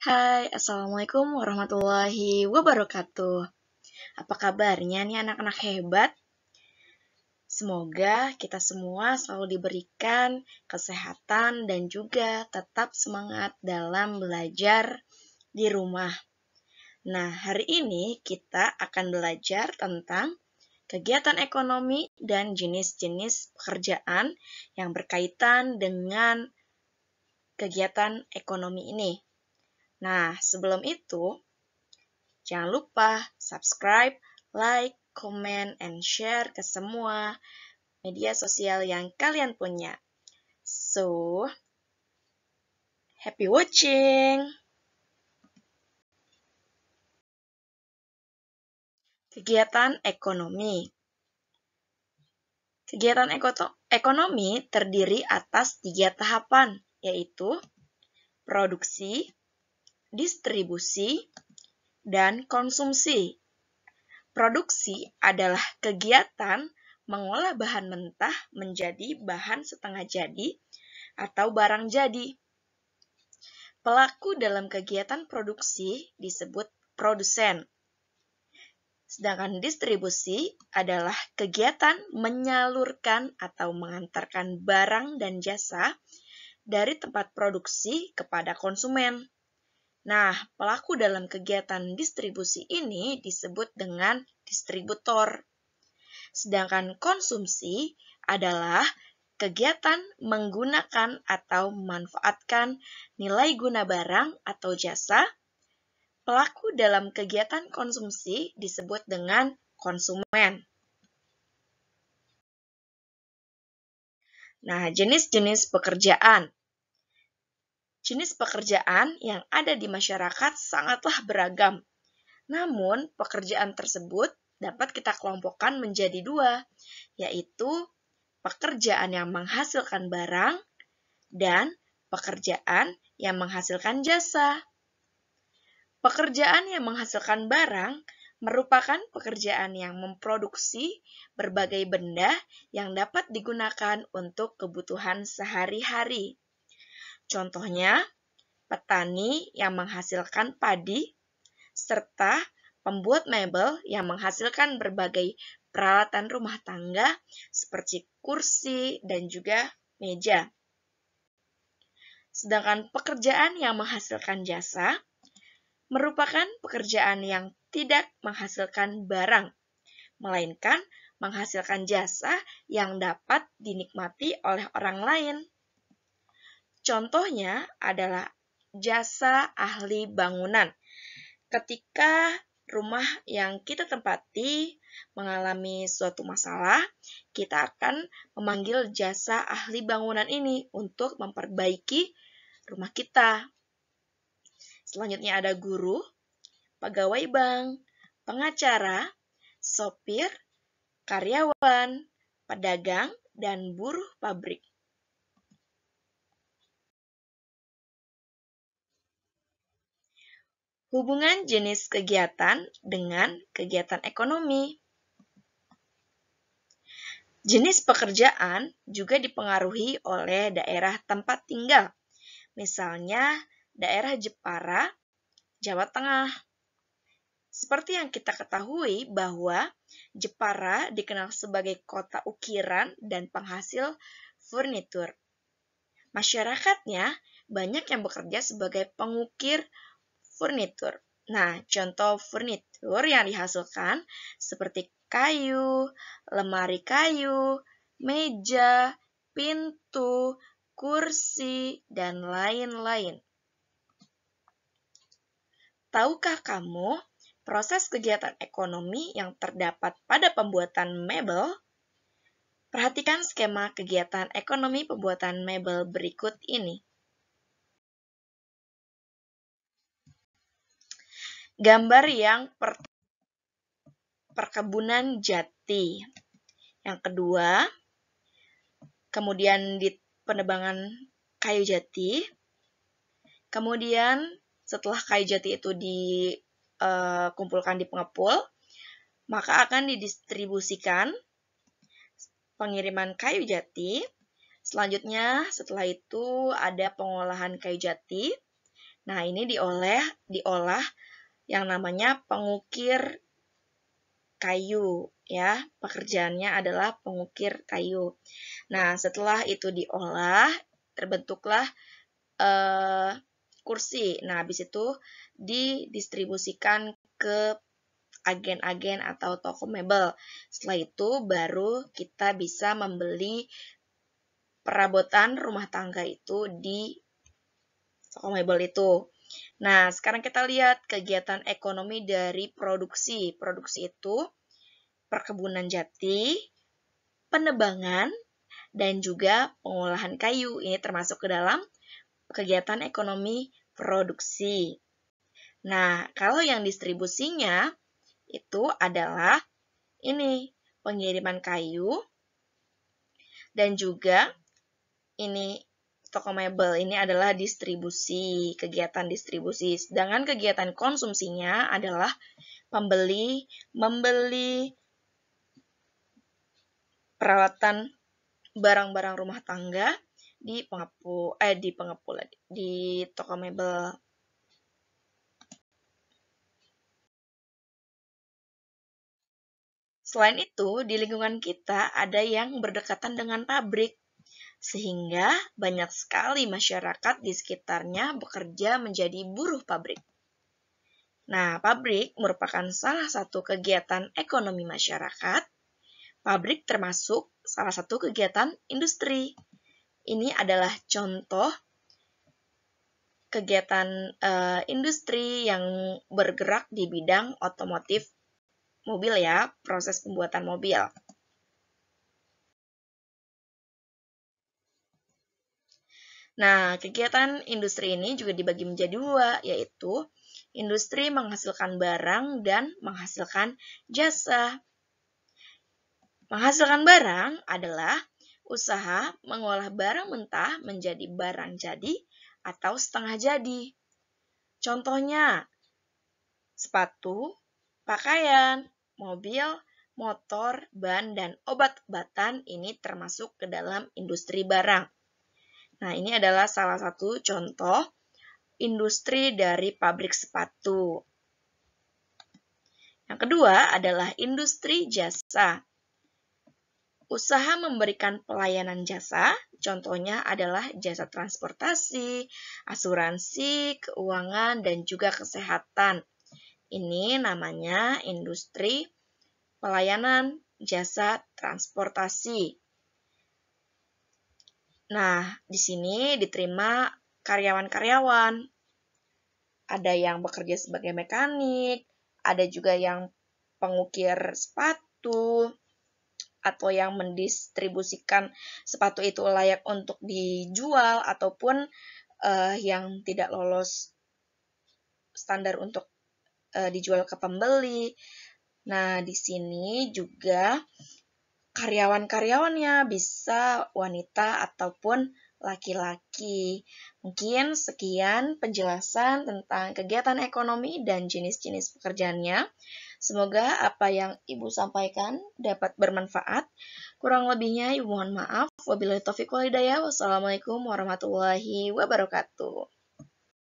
Hai, Assalamualaikum warahmatullahi wabarakatuh. Apa kabarnya nih anak-anak hebat? Semoga kita semua selalu diberikan kesehatan dan juga tetap semangat dalam belajar di rumah. Nah, hari ini kita akan belajar tentang kegiatan ekonomi dan jenis-jenis pekerjaan yang berkaitan dengan kegiatan ekonomi ini. Nah, sebelum itu, jangan lupa subscribe, like, comment, and share ke semua media sosial yang kalian punya. So, happy watching! Kegiatan ekonomi. Kegiatan ekonomi terdiri atas 3 tahapan, yaitu produksi, distribusi, dan konsumsi. Produksi adalah kegiatan mengolah bahan mentah menjadi bahan setengah jadi atau barang jadi. Pelaku dalam kegiatan produksi disebut produsen. Sedangkan distribusi adalah kegiatan menyalurkan atau mengantarkan barang dan jasa dari tempat produksi kepada konsumen. Nah, pelaku dalam kegiatan distribusi ini disebut dengan distributor. Sedangkan konsumsi adalah kegiatan menggunakan atau memanfaatkan nilai guna barang atau jasa. Pelaku dalam kegiatan konsumsi disebut dengan konsumen. Nah, jenis-jenis pekerjaan. Jenis pekerjaan yang ada di masyarakat sangatlah beragam. Namun, pekerjaan tersebut dapat kita kelompokkan menjadi 2, yaitu pekerjaan yang menghasilkan barang dan pekerjaan yang menghasilkan jasa. Pekerjaan yang menghasilkan barang merupakan pekerjaan yang memproduksi berbagai benda yang dapat digunakan untuk kebutuhan sehari-hari. Contohnya, petani yang menghasilkan padi, serta pembuat mebel yang menghasilkan berbagai peralatan rumah tangga seperti kursi dan juga meja. Sedangkan pekerjaan yang menghasilkan jasa merupakan pekerjaan yang tidak menghasilkan barang, melainkan menghasilkan jasa yang dapat dinikmati oleh orang lain. Contohnya adalah jasa ahli bangunan. Ketika rumah yang kita tempati mengalami suatu masalah, kita akan memanggil jasa ahli bangunan ini untuk memperbaiki rumah kita. Selanjutnya ada guru, pegawai bank, pengacara, sopir, karyawan, pedagang, dan buruh pabrik. Hubungan jenis kegiatan dengan kegiatan ekonomi. Jenis pekerjaan juga dipengaruhi oleh daerah tempat tinggal. Misalnya, daerah Jepara, Jawa Tengah. Seperti yang kita ketahui bahwa Jepara dikenal sebagai kota ukiran dan penghasil furnitur. Masyarakatnya banyak yang bekerja sebagai pengukir furnitur. Nah, contoh furnitur yang dihasilkan seperti kayu, lemari kayu, meja, pintu, kursi, dan lain-lain. Tahukah kamu proses kegiatan ekonomi yang terdapat pada pembuatan mebel? Perhatikan skema kegiatan ekonomi pembuatan mebel berikut ini. Gambar yang perkebunan jati. Yang kedua, kemudian di penebangan kayu jati. Kemudian setelah kayu jati itu dikumpulkan di pengepul, maka akan didistribusikan pengiriman kayu jati. Selanjutnya, setelah itu ada pengolahan kayu jati. Nah, ini diolah yang namanya pengukir kayu ya. Pekerjaannya adalah pengukir kayu. Nah, setelah itu diolah, terbentuklah kursi. Nah, habis itu didistribusikan ke agen-agen atau toko mebel. Setelah itu baru kita bisa membeli perabotan rumah tangga itu di toko mebel itu. Nah, sekarang kita lihat kegiatan ekonomi dari produksi. Produksi itu perkebunan jati, penebangan, dan juga pengolahan kayu. Ini termasuk ke dalam kegiatan ekonomi produksi. Nah, kalau yang distribusinya itu adalah ini, pengiriman kayu, dan juga ini toko mebel. Ini adalah distribusi, kegiatan distribusi. Sedangkan kegiatan konsumsinya adalah membeli peralatan barang-barang rumah tangga di toko mebel. Selain itu, di lingkungan kita ada yang berdekatan dengan pabrik, sehingga banyak sekali masyarakat di sekitarnya bekerja menjadi buruh pabrik. Nah, pabrik merupakan salah satu kegiatan ekonomi masyarakat. Pabrik termasuk salah satu kegiatan industri. Ini adalah contoh kegiatan industri yang bergerak di bidang otomotif mobil ya, proses pembuatan mobil. Nah, kegiatan industri ini juga dibagi menjadi dua, yaitu industri menghasilkan barang dan menghasilkan jasa. Menghasilkan barang adalah usaha mengolah barang mentah menjadi barang jadi atau setengah jadi. Contohnya, sepatu, pakaian, mobil, motor, ban, dan obat-obatan ini termasuk ke dalam industri barang. Nah, ini adalah salah satu contoh industri dari pabrik sepatu. Yang kedua adalah industri jasa. Usaha memberikan pelayanan jasa, contohnya adalah jasa transportasi, asuransi, keuangan, dan juga kesehatan. Ini namanya industri pelayanan jasa transportasi. Nah, di sini diterima karyawan-karyawan. Ada yang bekerja sebagai mekanik, ada juga yang pengukir sepatu, atau yang mendistribusikan sepatu itu layak untuk dijual, ataupun yang tidak lolos standar untuk dijual ke pembeli. Nah, di sini juga karyawan-karyawannya bisa wanita ataupun laki-laki. Mungkin sekian penjelasan tentang kegiatan ekonomi dan jenis-jenis pekerjaannya. Semoga apa yang Ibu sampaikan dapat bermanfaat. Kurang lebihnya Ibu mohon maaf. Wabillahi taufiq wal hidayah. Wassalamualaikum warahmatullahi wabarakatuh.